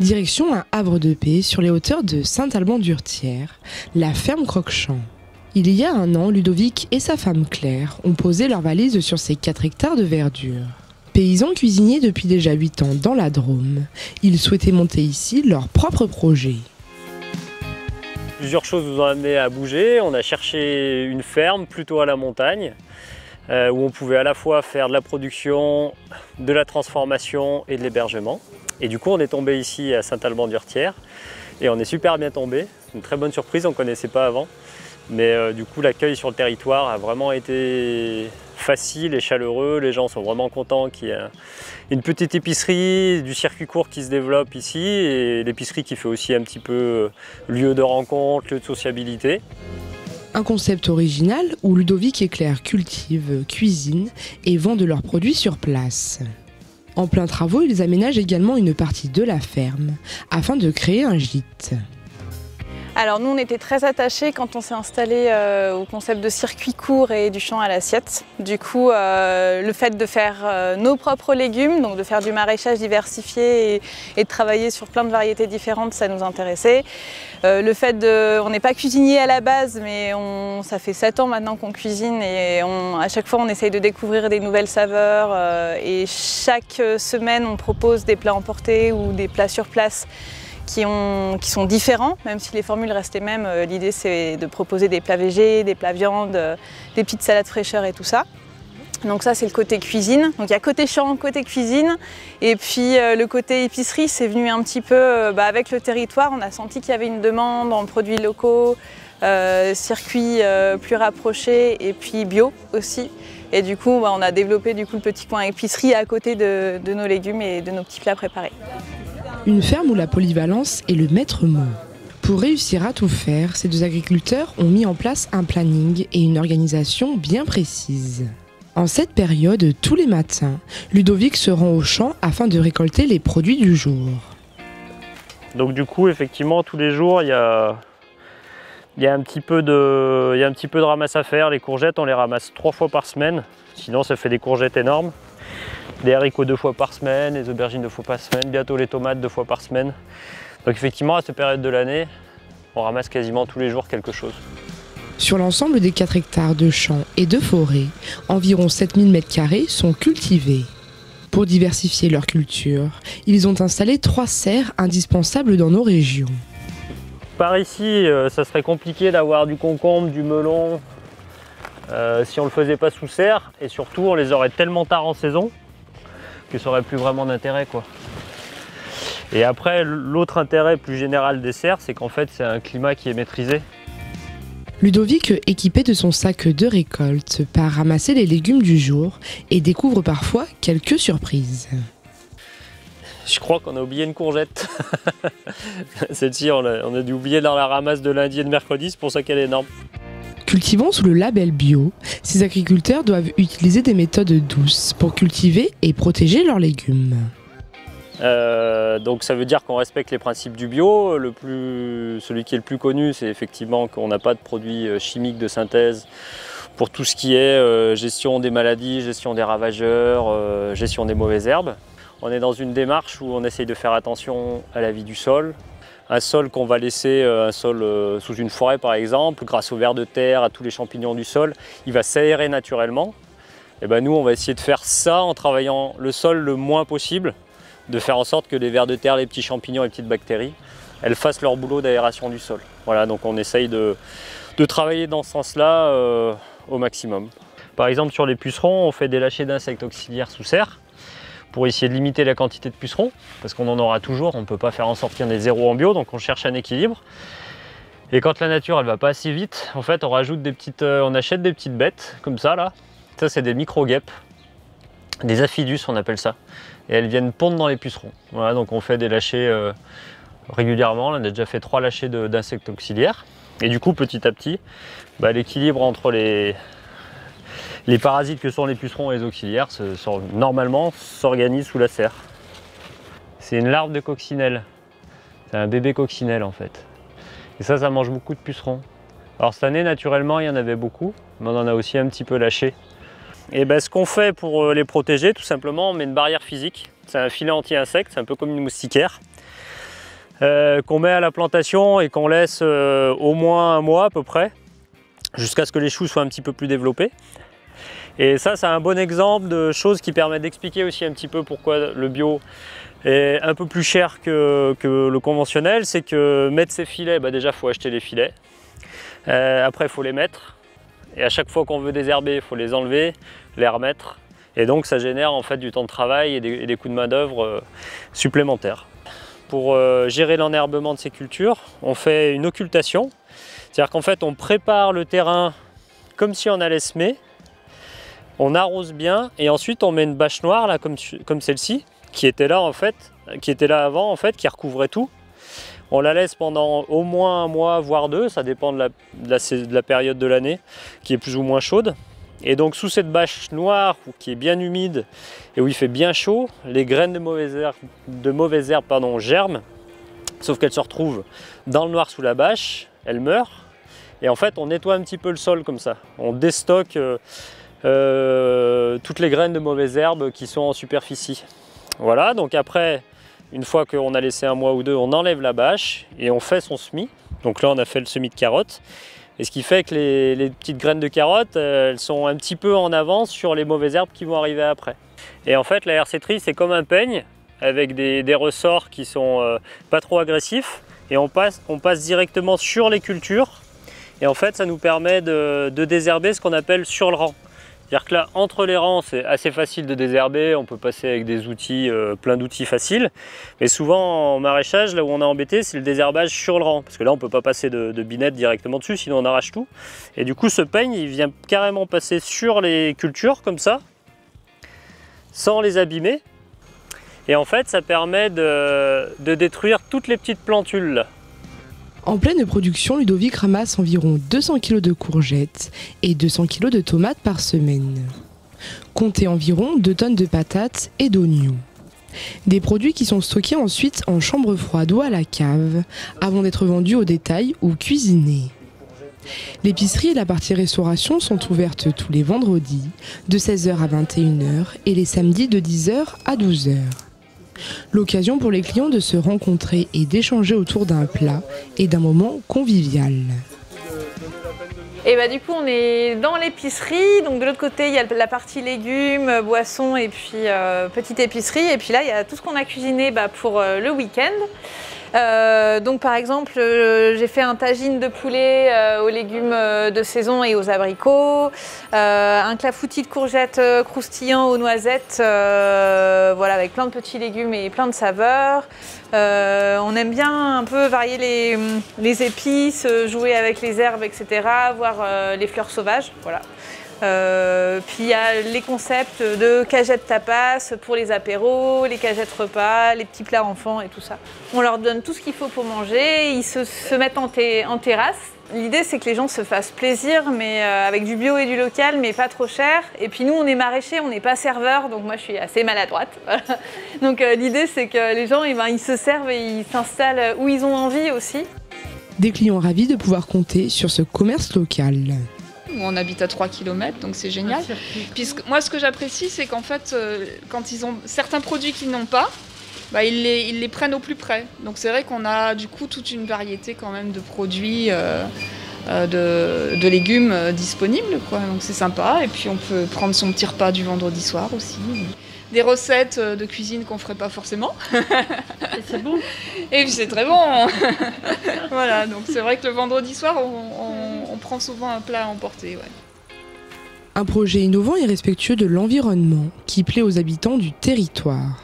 Direction un havre de paix sur les hauteurs de Saint-Alban-d'Urtière, la ferme Croque-Champ. Il y a un an, Ludovic et sa femme Claire ont posé leurs valises sur ces 4 hectares de verdure. Paysans cuisiniers depuis déjà 8 ans dans la Drôme, ils souhaitaient monter ici leur propre projet. Plusieurs choses nous ont amené à bouger. On a cherché une ferme plutôt à la montagne, où on pouvait à la fois faire de la production, de la transformation et de l'hébergement. Et du coup, on est tombé ici à Saint-Alban-d'Urtière et on est super bien tombé. Une très bonne surprise, on ne connaissait pas avant. Mais du coup, l'accueil sur le territoire a vraiment été facile et chaleureux. Les gens sont vraiment contents qu'il y ait une petite épicerie, du circuit court qui se développe ici et l'épicerie qui fait aussi un petit peu lieu de rencontre, lieu de sociabilité. Un concept original où Ludovic et Claire cultivent, cuisinent et vendent leurs produits sur place. En plein travaux, ils aménagent également une partie de la ferme afin de créer un gîte. Alors nous on était très attachés quand on s'est installé au concept de circuit court et du champ à l'assiette. Du coup le fait de faire nos propres légumes, donc de faire du maraîchage diversifié et de travailler sur plein de variétés différentes, ça nous intéressait. Le fait on n'est pas cuisinier à la base, mais ça fait 7 ans maintenant qu'on cuisine et à chaque fois on essaye de découvrir des nouvelles saveurs et chaque semaine on propose des plats emportés ou des plats sur place qui sont différents, même si les formules restent les mêmes. L'idée c'est de proposer des plats végés, des plats viande, des petites salades fraîcheur et tout ça. Donc ça c'est le côté cuisine. Donc il y a côté champ, côté cuisine. Et puis le côté épicerie, c'est venu un petit peu avec le territoire. On a senti qu'il y avait une demande en produits locaux, circuits plus rapprochés et puis bio aussi. Et du coup on a développé le petit coin épicerie à côté de nos légumes et de nos petits plats préparés. Une ferme où la polyvalence est le maître mot. Pour réussir à tout faire, ces 2 agriculteurs ont mis en place un planning et une organisation bien précise. En cette période, tous les matins, Ludovic se rend au champ afin de récolter les produits du jour. Donc du coup, effectivement, tous les jours, il y a un petit peu de ramasse à faire. Les courgettes, on les ramasse 3 fois par semaine, sinon ça fait des courgettes énormes. Les haricots 2 fois par semaine, les aubergines 2 fois par semaine, bientôt les tomates 2 fois par semaine. Donc effectivement, à cette période de l'année, on ramasse quasiment tous les jours quelque chose. Sur l'ensemble des 4 hectares de champs et de forêts, environ 7000 m² sont cultivés. Pour diversifier leur culture, ils ont installé 3 serres indispensables dans nos régions. Par ici, ça serait compliqué d'avoir du concombre, du melon, si on ne le faisait pas sous serre. Et surtout, on les aurait tellement tard en saison que ça n'aurait plus vraiment d'intérêt, quoi. Et après, l'autre intérêt plus général des serres, c'est qu'en fait, c'est un climat qui est maîtrisé. Ludovic, équipé de son sac de récolte, part ramasser les légumes du jour et découvre parfois quelques surprises. Je crois qu'on a oublié une courgette. Celle-ci, on a dû oublier dans la ramasse de lundi et de mercredi, c'est pour ça qu'elle est énorme. Cultivant sous le label bio, ces agriculteurs doivent utiliser des méthodes douces pour cultiver et protéger leurs légumes. Donc ça veut dire qu'on respecte les principes du bio. Celui qui est le plus connu, c'est effectivement qu'on n'a pas de produits chimiques de synthèse pour tout ce qui est gestion des maladies, gestion des ravageurs, gestion des mauvaises herbes. On est dans une démarche où on essaye de faire attention à la vie du sol. Un sol qu'on va laisser, sous une forêt par exemple, grâce aux vers de terre, à tous les champignons du sol, il va s'aérer naturellement. Et ben nous, on va essayer de faire ça en travaillant le sol le moins possible, de faire en sorte que les vers de terre, les petits champignons, les petites bactéries, elles fassent leur boulot d'aération du sol. Voilà, donc on essaye de travailler dans ce sens-là au maximum. Par exemple, sur les pucerons, on fait des lâchers d'insectes auxiliaires sous serre, pour essayer de limiter la quantité de pucerons, parce qu'on en aura toujours, on ne peut pas faire en sorte qu'il y en ait 0 en bio, donc on cherche un équilibre. Et quand la nature elle va pas assez vite, en fait on rajoute on achète des petites bêtes, comme ça là. Ça c'est des micro-guêpes, des aphidus on appelle ça. Et elles viennent pondre dans les pucerons. Voilà, donc on fait des lâchers régulièrement, on a déjà fait 3 lâchers d'insectes auxiliaires. Et du coup petit à petit, l'équilibre entre les parasites que sont les pucerons et les auxiliaires, normalement, s'organisent sous la serre. C'est une larve de coccinelle. C'est un bébé coccinelle en fait. Et ça mange beaucoup de pucerons. Alors cette année, naturellement, il y en avait beaucoup, mais on en a aussi un petit peu lâché. Et ce qu'on fait pour les protéger, tout simplement, on met une barrière physique. C'est un filet anti-insectes, c'est un peu comme une moustiquaire. qu'on met à la plantation et qu'on laisse au moins un mois à peu près, jusqu'à ce que les choux soient un petit peu plus développés. Et ça, c'est un bon exemple de choses qui permettent d'expliquer aussi un petit peu pourquoi le bio est un peu plus cher que le conventionnel. C'est que mettre ses filets, déjà il faut acheter les filets. Après il faut les mettre. Et à chaque fois qu'on veut désherber, il faut les enlever, les remettre. Et donc ça génère en fait du temps de travail et des coûts de main d'œuvre supplémentaires. Pour gérer l'enherbement de ces cultures, on fait une occultation. C'est-à-dire qu'en fait on prépare le terrain comme si on allait semer. On arrose bien et ensuite on met une bâche noire là, comme celle-ci, qui était là avant en fait, qui recouvrait tout. On la laisse pendant au moins un mois, voire deux, ça dépend de la période de l'année, qui est plus ou moins chaude. Et donc sous cette bâche noire, qui est bien humide et où il fait bien chaud, les graines de mauvaises herbes germent, sauf qu'elles se retrouvent dans le noir sous la bâche, elles meurent. Et en fait on nettoie un petit peu le sol comme ça, on déstocke toutes les graines de mauvaises herbes qui sont en superficie. Voilà, donc après, une fois qu'on a laissé un mois ou deux, on enlève la bâche et on fait son semis. Donc là, on a fait le semis de carottes. Et ce qui fait que les petites graines de carottes, elles sont un petit peu en avance sur les mauvaises herbes qui vont arriver après. Et en fait, la herséterie, c'est comme un peigne avec des ressorts qui sont pas trop agressifs. Et on passe directement sur les cultures. Et en fait, ça nous permet de désherber ce qu'on appelle sur le rang. C'est-à-dire que là, entre les rangs, c'est assez facile de désherber, on peut passer avec des outils, plein d'outils faciles. Mais souvent en maraîchage, là où on est embêté, c'est le désherbage sur le rang. Parce que là, on ne peut pas passer de binette directement dessus, sinon on arrache tout. Et du coup, ce peigne, il vient carrément passer sur les cultures, comme ça, sans les abîmer. Et en fait, ça permet de détruire toutes les petites plantules, là. En pleine production, Ludovic ramasse environ 200 kg de courgettes et 200 kg de tomates par semaine. Comptez environ 2 tonnes de patates et d'oignons. Des produits qui sont stockés ensuite en chambre froide ou à la cave, avant d'être vendus au détail ou cuisinés. L'épicerie et la partie restauration sont ouvertes tous les vendredis, de 16h à 21h et les samedis de 10h à 12h. L'occasion pour les clients de se rencontrer et d'échanger autour d'un plat et d'un moment convivial. Et du coup on est dans l'épicerie, donc de l'autre côté il y a la partie légumes, boissons et puis petite épicerie. Et puis là il y a tout ce qu'on a cuisiné pour le week-end. Donc par exemple j'ai fait un tagine de poulet aux légumes de saison et aux abricots, un clafoutis de courgettes croustillant aux noisettes, voilà, avec plein de petits légumes et plein de saveurs. On aime bien un peu varier les épices, jouer avec les herbes, etc., voir les fleurs sauvages. Voilà. Puis il y a les concepts de cagettes tapas pour les apéros, les cagettes repas, les petits plats enfants et tout ça. On leur donne tout ce qu'il faut pour manger, ils se mettent en terrasse. L'idée c'est que les gens se fassent plaisir, mais avec du bio et du local, mais pas trop cher. Et puis nous on est maraîchers, on n'est pas serveurs, donc moi je suis assez maladroite. Voilà. Donc l'idée c'est que les gens ils se servent et ils s'installent où ils ont envie aussi. Des clients ravis de pouvoir compter sur ce commerce local. On habite à 3 km, donc c'est génial. Puisque moi, ce que j'apprécie, c'est qu'en fait, quand ils ont certains produits qu'ils n'ont pas, ils les prennent au plus près. Donc c'est vrai qu'on a du coup toute une variété quand même de produits, de légumes disponibles, quoi. Donc c'est sympa. Et puis on peut prendre son petit repas du vendredi soir aussi. Des recettes de cuisine qu'on ne ferait pas forcément. Et c'est bon. Et puis c'est très bon. Voilà, donc c'est vrai que le vendredi soir, on prend souvent un plat à emporter. Ouais. Un projet innovant et respectueux de l'environnement qui plaît aux habitants du territoire.